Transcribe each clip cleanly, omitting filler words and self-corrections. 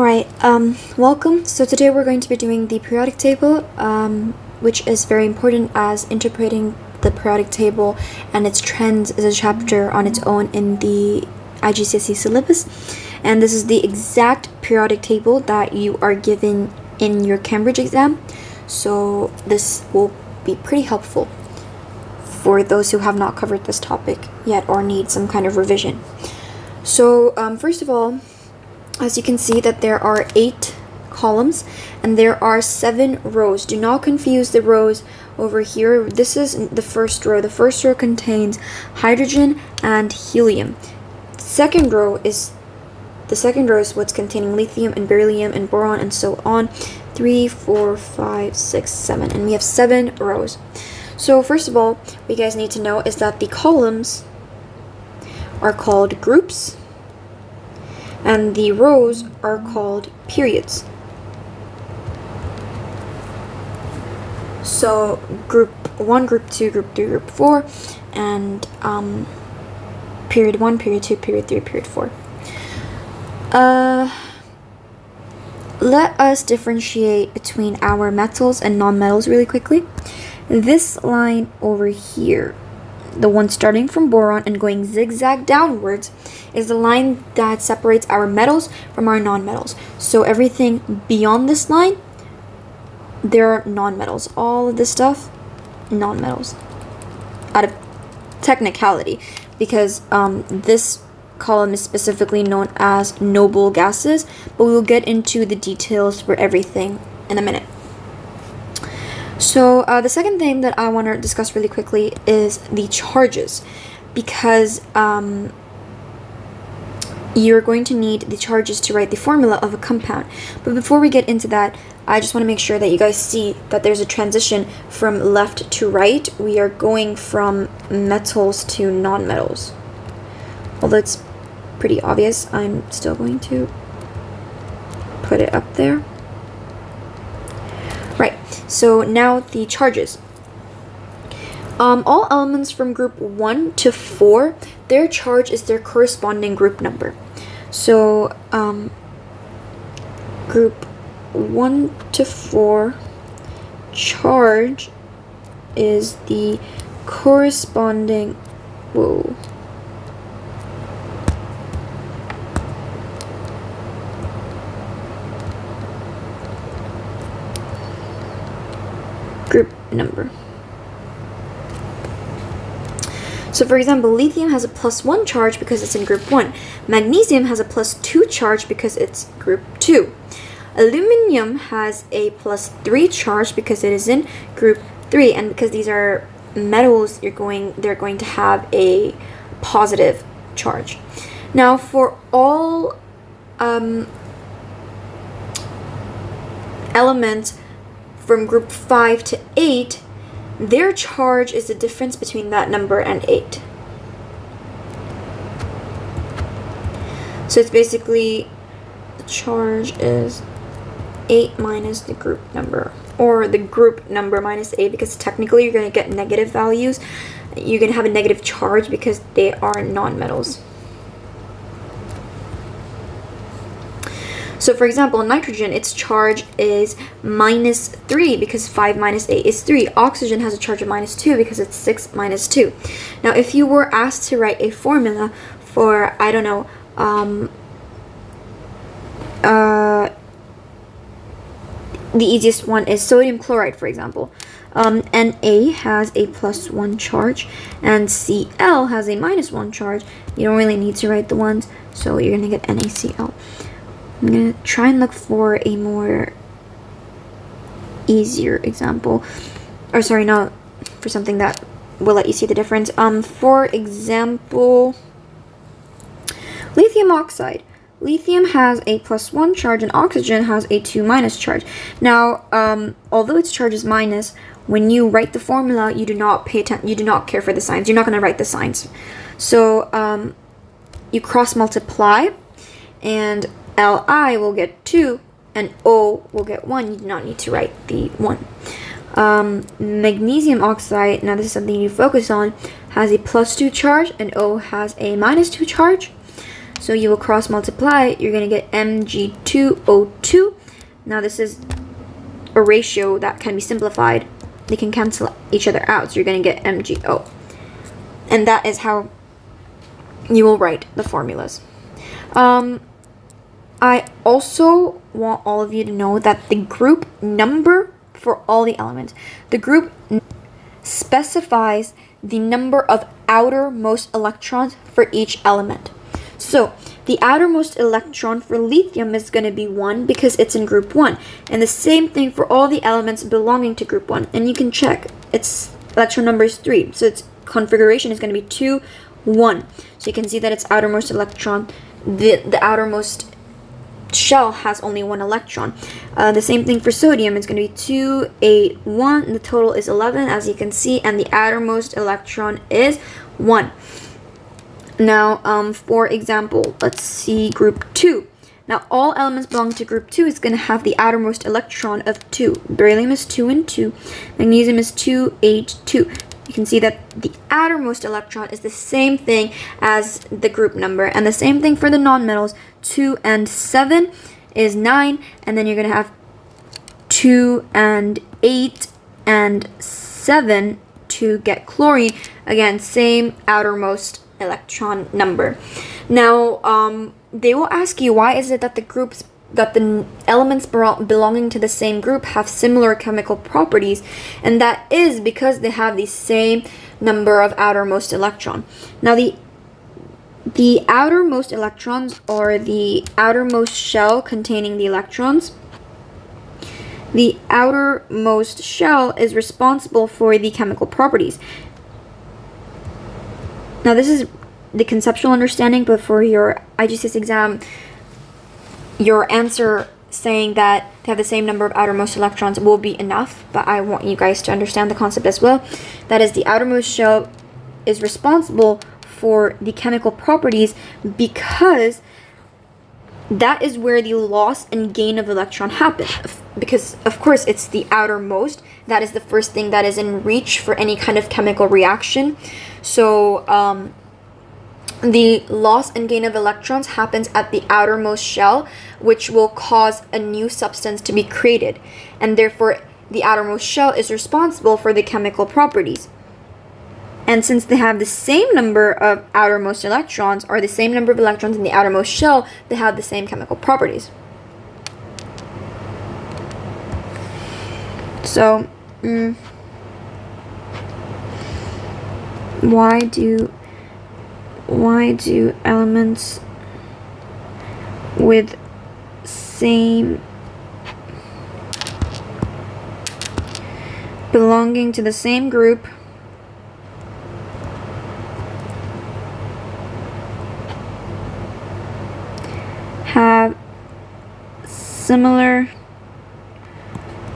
Alright, welcome. So today we're going to be doing the periodic table, which is very important as interpreting the periodic table and its trends is a chapter on its own in the IGCSE syllabus. And this is the exact periodic table that you are given in your Cambridge exam. So this will be pretty helpful for those who have not covered this topic yet or need some kind of revision. So first of all, as you can see that there are 8 columns and there are 7 rows. Do not confuse the rows over here. This is the first row. The first row contains hydrogen and helium. The second row is what's containing lithium and beryllium and boron and so on. 3, 4, 5, 6, 7, and we have 7 rows. So first of all, what you guys need to know is that the columns are called groups and the rows are called periods. So group 1, group 2, group 3, group 4, and period 1, period 2, period 3, period 4. Let us differentiate between our metals and non-metals really quickly. This line over here, the one starting from boron and going zigzag downwards, is the line that separates our metals from our non-metals. So everything beyond this line, they're non-metals. All of this stuff, non-metals. Out of technicality, because this column is specifically known as noble gases, but we will get into the details for everything in a minute. So the second thing that I want to discuss really quickly is the charges, because you're going to need the charges to write the formula of a compound. But before we get into that, I just want to make sure that you guys see that there's a transition from left to right. We are going from metals to non-metals. Although it's pretty obvious, I'm still going to put it up there. Right, so now the charges. All elements from group 1 to 4, their charge is their corresponding group number. So group 1 to 4 charge is the corresponding, group number. So for example, lithium has a +1 charge because it's in group 1. Magnesium has a +2 charge because it's group 2. Aluminium has a +3 charge because it is in group 3, and because these are metals, they're going to have a positive charge. Now for all elements from group 5 to 8, their charge is the difference between that number and 8. So it's basically, the charge is 8 minus the group number, or the group number minus 8, because technically you're going to get negative values. You're going to have a negative charge because they are non-metals. So for example, nitrogen, its charge is -3 because 5 minus 8 is 3. Oxygen has a charge of -2 because it's 6 minus 2. Now if you were asked to write a formula for, I don't know, the easiest one is sodium chloride, for example. Na has a +1 charge and Cl has a -1 charge. You don't really need to write the ones, so you're going to get NaCl. I'm going to try and look for a more easier example. Or sorry, no, for something that will let you see the difference. For example, lithium oxide. Lithium has a +1 charge and oxygen has a 2- charge. Now, although its charge is minus, when you write the formula, you do not pay attention. You do not care for the signs. You're not going to write the signs. So you cross multiply, and Li will get 2 and O will get 1. You do not need to write the 1. Magnesium oxide, now this is something you focus on, has a +2 charge and O has a -2 charge. So you will cross multiply, you're going to get Mg2O2. Now this is a ratio that can be simplified. They can cancel each other out, so you're going to get MgO. And that is how you will write the formulas. I also want all of you to know that the group number for all the elements, the group specifies the number of outermost electrons for each element. So the outermost electron for lithium is going to be 1 because it's in group 1. And the same thing for all the elements belonging to group 1. And you can check, its electron number is 3. So its configuration is going to be 2, 1. So you can see that its outermost electron, the outermost shell has only 1 electron. The same thing for sodium. It's going to be 2, 8, 1. The total is 11, as you can see, and the outermost electron is 1. Now, for example, let's see group 2. Now, all elements belonging to group 2 is going to have the outermost electron of 2. Beryllium is 2 and 2. Magnesium is 2, 8, 2. You can see that the outermost electron is the same thing as the group number. And the same thing for the nonmetals. 2 and 7 is 9. And then you're going to have 2 and 8 and 7 to get chlorine. Again, same outermost electron number. Now, they will ask you, why is it that the elements belonging to the same group have similar chemical properties? And that is because they have the same number of outermost electron. Now, the outermost electrons, or the outermost shell containing the electrons, the outermost shell is responsible for the chemical properties. Now, this is the conceptual understanding, but for your IGCSE exam, your answer saying that they have the same number of outermost electrons will be enough, but I want you guys to understand the concept as well. That is, the outermost shell is responsible for the chemical properties because that is where the loss and gain of electron happen. Because, of course, it's the outermost. That is the first thing that is in reach for any kind of chemical reaction. So, the loss and gain of electrons happens at the outermost shell, which will cause a new substance to be created. And therefore, the outermost shell is responsible for the chemical properties. And since they have the same number of outermost electrons, or the same number of electrons in the outermost shell, they have the same chemical properties. So, why do elements with same belonging to the same group have similar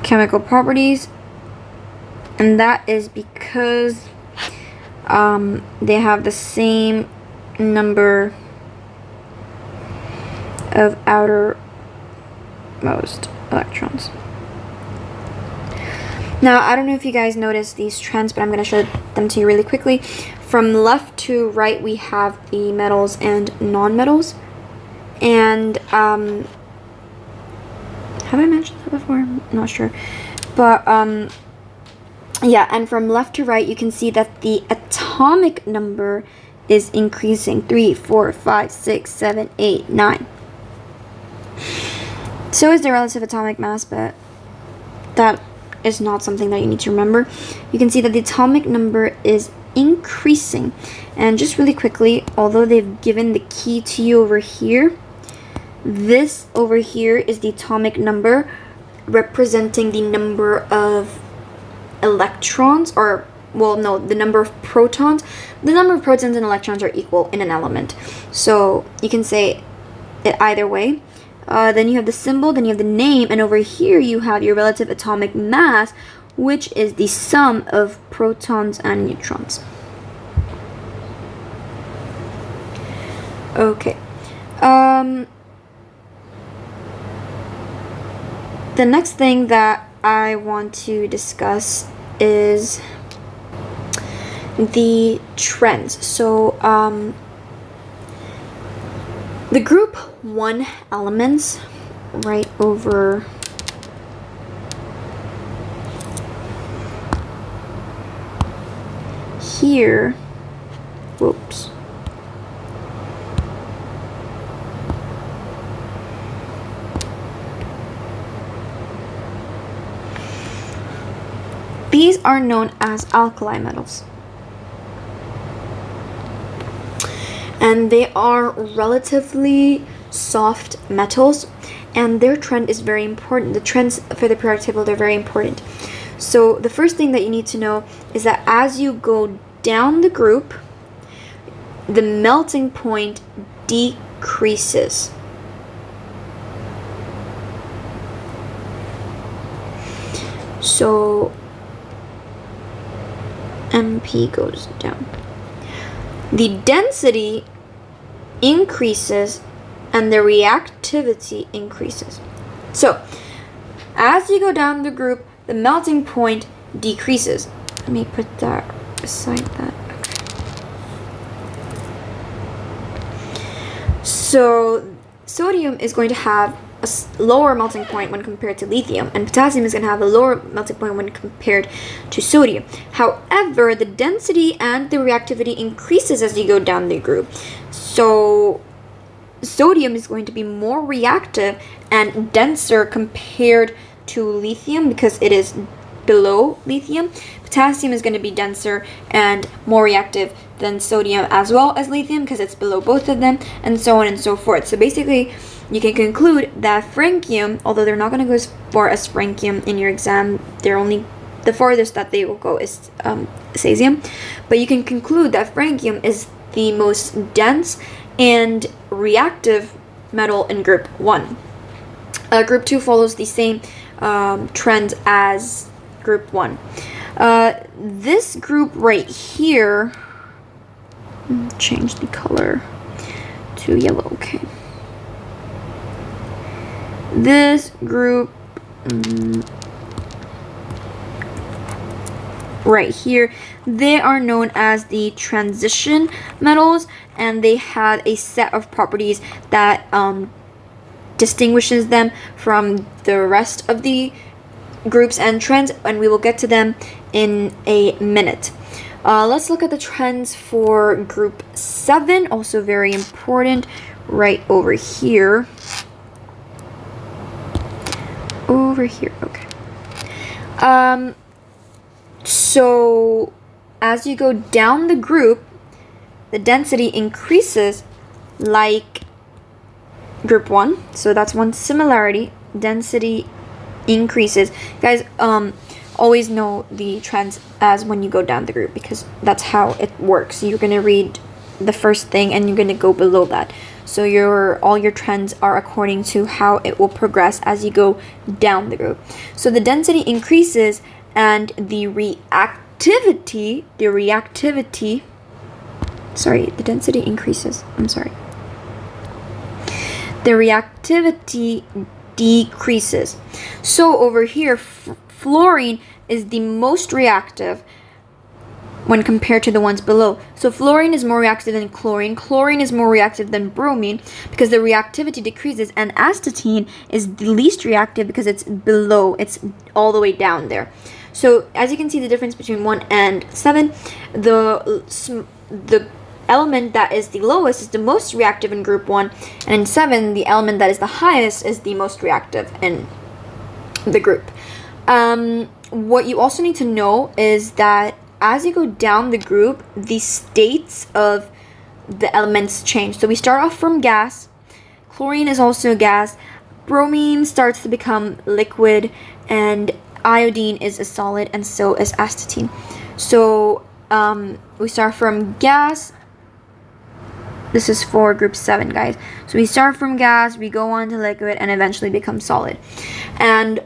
chemical properties? And that is because they have the same number of outermost electrons. Now, I don't know if you guys noticed these trends, but I'm going to show them to you really quickly. From left to right, we have the metals and nonmetals. And have I mentioned that before? I'm not sure. But yeah, and from left to right, you can see that the atomic number is increasing. 3, 4, 5, 6, 7, 8, 9. So is the relative atomic mass, but that is not something that you need to remember. You can see that the atomic number is increasing. And just really quickly, although they've given the key to you over here, this over here is the atomic number representing the number of electrons, or, well, no, the number of protons. The number of protons and electrons are equal in an element. So you can say it either way. Then you have the symbol, then you have the name, and over here you have your relative atomic mass, which is the sum of protons and neutrons. Okay. The next thing that I want to discuss is the trends. So The group 1 elements right over here, whoops, these are known as alkali metals. And they are relatively soft metals, and their trend is very important. The trends for the periodic table, they're very important. So the first thing that you need to know is that as you go down the group, the melting point decreases. So MP goes down. The density increases and the reactivity increases. So as you go down the group, the melting point decreases. Let me put that beside that. Okay. So sodium is going to have a lower melting point when compared to lithium, and potassium is going to have a lower melting point when compared to sodium. However, the density and the reactivity increases as you go down the group. So sodium is going to be more reactive and denser compared to lithium because it is below lithium. Potassium is going to be denser and more reactive than sodium as well as lithium because it's below both of them, and so on and so forth. So basically, you can conclude that francium, although they're not going to go as far as francium in your exam, they're only the farthest that they will go is cesium, but you can conclude that francium is the most dense and reactive metal in group 1. Group 2 follows the same trend as group 1. This group right here, change the color to yellow, okay. This group right here, they are known as the transition metals, and they have a set of properties that distinguishes them from the rest of the groups and trends, and we will get to them in a minute. Let's look at the trends for group 7, also very important, right over here. Over here, okay. So as you go down the group, the density increases like group 1. So that's one similarity. Density increases. Guys, always know the trends as when you go down the group because that's how it works. You're going to read the first thing and you're going to go below that. So all your trends are according to how it will progress as you go down the group. So the density increases and the density increases. The reactivity decreases. So over here, fluorine is the most reactive when compared to the ones below. So fluorine is more reactive than chlorine. Chlorine is more reactive than bromine because the reactivity decreases, and astatine is the least reactive because it's below, it's all the way down there. So as you can see the difference between 1 and 7, the element that is the lowest is the most reactive in group 1, and in 7 the element that is the highest is the most reactive in the group. What you also need to know is that as you go down the group, the states of the elements change. So we start off from gas. Chlorine is also a gas. Bromine starts to become liquid, and iodine is a solid, and so is astatine. So we start from gas. This is for group 7, guys. So we start from gas, we go on to liquid, and eventually become solid. And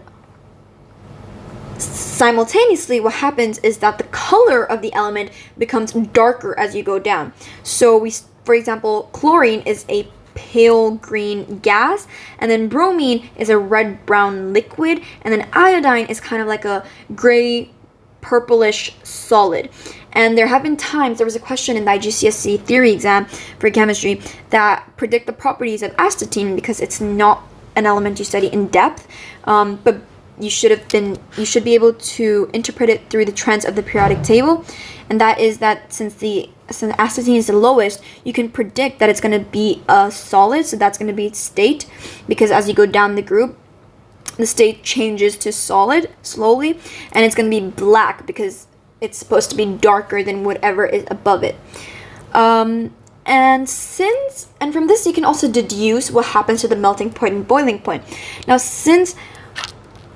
simultaneously, what happens is that the color of the element becomes darker as you go down. So for example, chlorine is a pale green gas, and then bromine is a red-brown liquid, and then iodine is kind of like a gray purplish solid. And there have been times, there was a question in the IGCSE theory exam for chemistry that predict the properties of astatine, because it's not an element you study in depth, but you should be able to interpret it through the trends of the periodic table. And that is that since astatine is the lowest, you can predict that it's going to be a solid, so that's going to be its state, because as you go down the group, the state changes to solid slowly, and it's going to be black because it's supposed to be darker than whatever is above it. And from this you can also deduce what happens to the melting point and boiling point. Now, since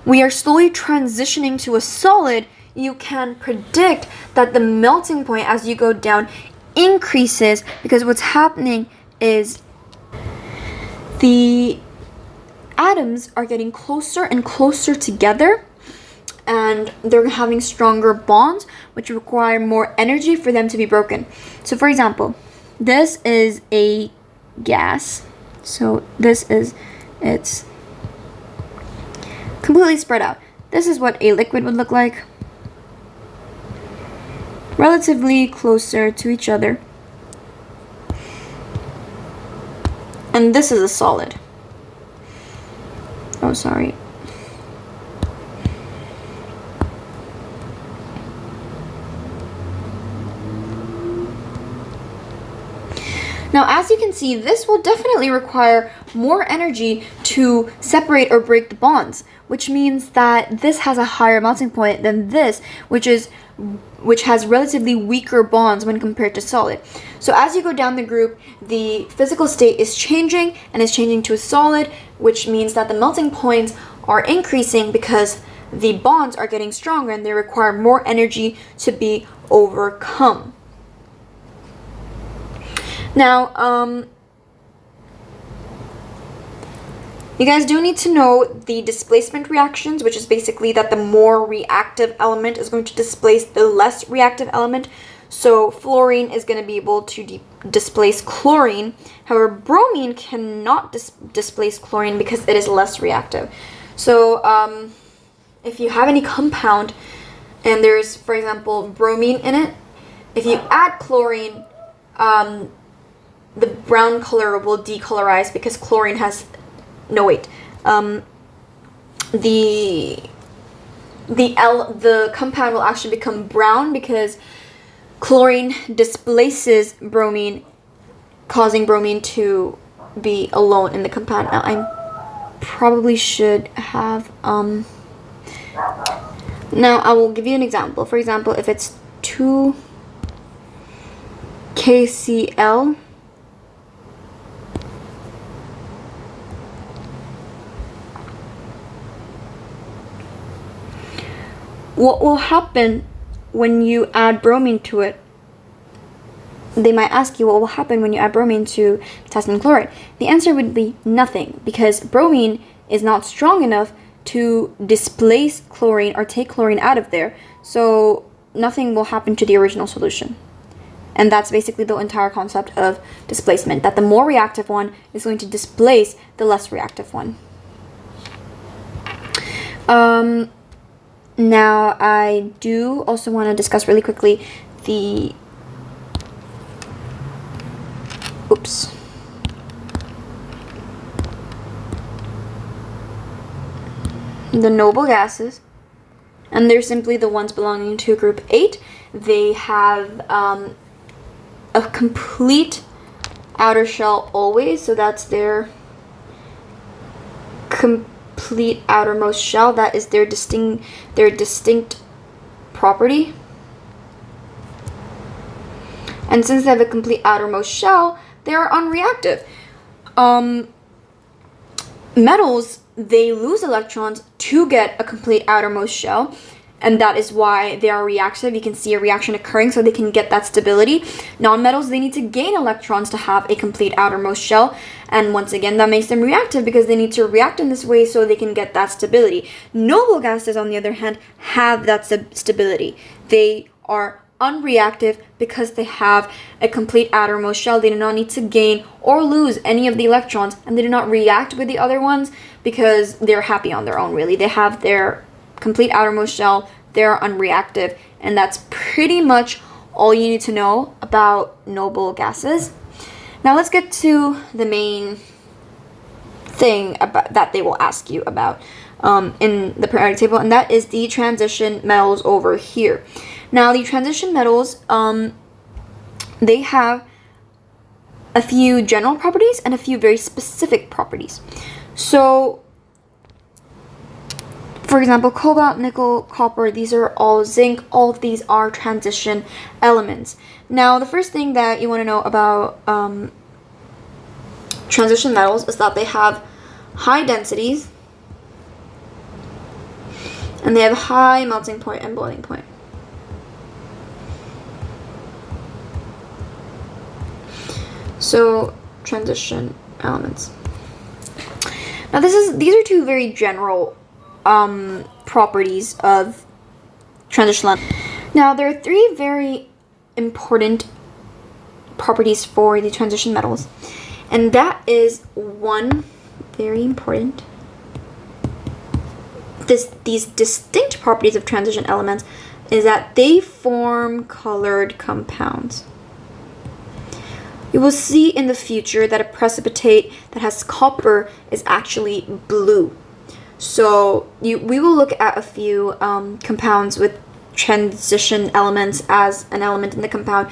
we are slowly transitioning to a solid, you can predict that the melting point as you go down increases, because what's happening is the atoms are getting closer and closer together, and they're having stronger bonds, which require more energy for them to be broken. So for example, this is a gas, so it's completely spread out. This is what a liquid would look like, relatively closer to each other, and this is a solid. Oh, sorry. Now, as you can see, this will definitely require more energy to separate or break the bonds, which means that this has a higher melting point than this, which has relatively weaker bonds when compared to solid. So as you go down the group, the physical state is changing, and it's changing to a solid, which means that the melting points are increasing because the bonds are getting stronger and they require more energy to be overcome. Now, you guys do need to know the displacement reactions, which is basically that the more reactive element is going to displace the less reactive element. So fluorine is going to be able to displace chlorine. However, bromine cannot displace chlorine because it is less reactive. So if you have any compound and there's, for example, bromine in it, if you add chlorine, the brown color will decolorize because chlorine has the compound will actually become brown because chlorine displaces bromine, causing bromine to be alone in the compound. Now, I probably should have now I will give you an example. For example, if it's 2KCl, what will happen when you add bromine to it? They might ask you, what will happen when you add bromine to potassium chloride? The answer would be nothing, because bromine is not strong enough to displace chlorine or take chlorine out of there. So nothing will happen to the original solution. And that's basically the entire concept of displacement, that the more reactive one is going to displace the less reactive one. Now, I do also want to discuss really quickly the noble gases, and they're simply the ones belonging to group 8. They have a complete outer shell always, so that's their complete outermost shell. That is their distinct property. And since they have a complete outermost shell, they are unreactive. Metals, they lose electrons to get a complete outermost shell, and that is why they are reactive. You can see a reaction occurring so they can get that stability. Non-metals, they need to gain electrons to have a complete outermost shell, and once again, that makes them reactive because they need to react in this way so they can get that stability. Noble gases, on the other hand, have that stability. They are unreactive because they have a complete outermost shell. They do not need to gain or lose any of the electrons, and they do not react with the other ones because they're happy on their own, really. They have their complete outermost shell, they're unreactive, and that's pretty much all you need to know about noble gases. Now let's get to the main thing about that they will ask you about in the periodic table, and that is the transition metals over here. Now the transition metals, they have a few general properties and a few very specific properties. So for example, cobalt, nickel, copper, these are all zinc. All of these are transition elements. Now, the first thing that you want to know about transition metals is that they have high densities and they have high melting point and boiling point. So, transition elements. Now, these are two very general properties of transition elements. Now, there are three very important properties for the transition metals, and that is one very important. These distinct properties of transition elements is that they form colored compounds. You will see in the future that a precipitate that has copper is actually blue. So we will look at a few compounds with transition elements as an element in the compound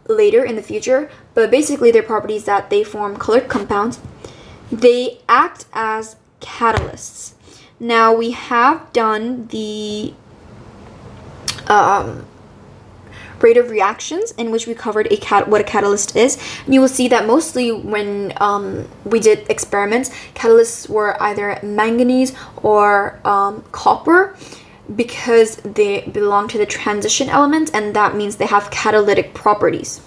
later in the future. But basically, their properties that they form colored compounds. They act as catalysts. Now, we have done the rate of reactions in which we covered what a catalyst is. And you will see that mostly when we did experiments, catalysts were either manganese or copper, because they belong to the transition element, and that means they have catalytic properties.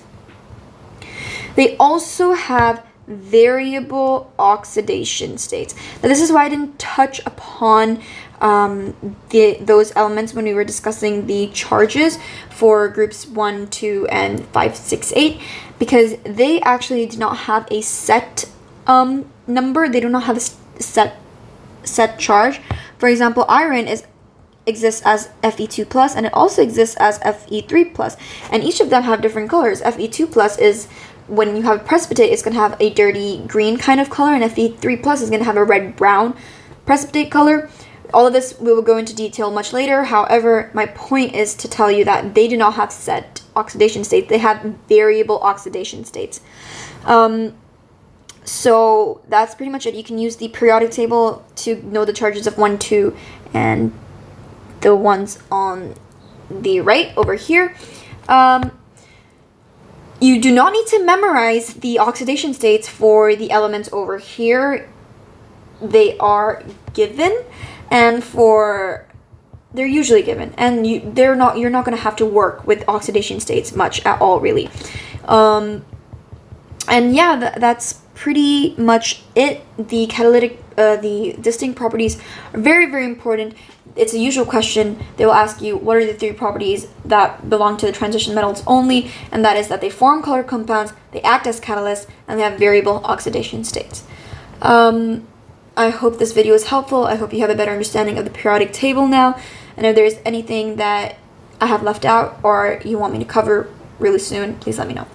They also have variable oxidation states. Now, this is why I didn't touch upon those elements when we were discussing the charges for groups 1, 2, and 5, 6, 8, because they actually do not have a set number. They do not have a set charge. For example, iron exists as Fe2+, and it also exists as Fe3+, and each of them have different colors. Fe2+ is when you have a precipitate, it's going to have a dirty green kind of color, and Fe3+ is going to have a red-brown precipitate color. All of this we will go into detail much later. However, my point is to tell you that they do not have set oxidation states. They have variable oxidation states. So that's pretty much it. You can use the periodic table to know the charges of 1, 2, and the ones on the right over here. You do not need to memorize the oxidation states for the elements over here. They are given, and they're usually given, and you're not going to have to work with oxidation states much at all, really. And yeah, that's pretty much it. The catalytic, the distinct properties are very, very important. It's a usual question. They will ask you, what are the three properties that belong to the transition metals only? And that is that they form colored compounds, they act as catalysts, and they have variable oxidation states. I hope this video is helpful. I hope you have a better understanding of the periodic table now. And if there's anything that I have left out or you want me to cover really soon, please let me know.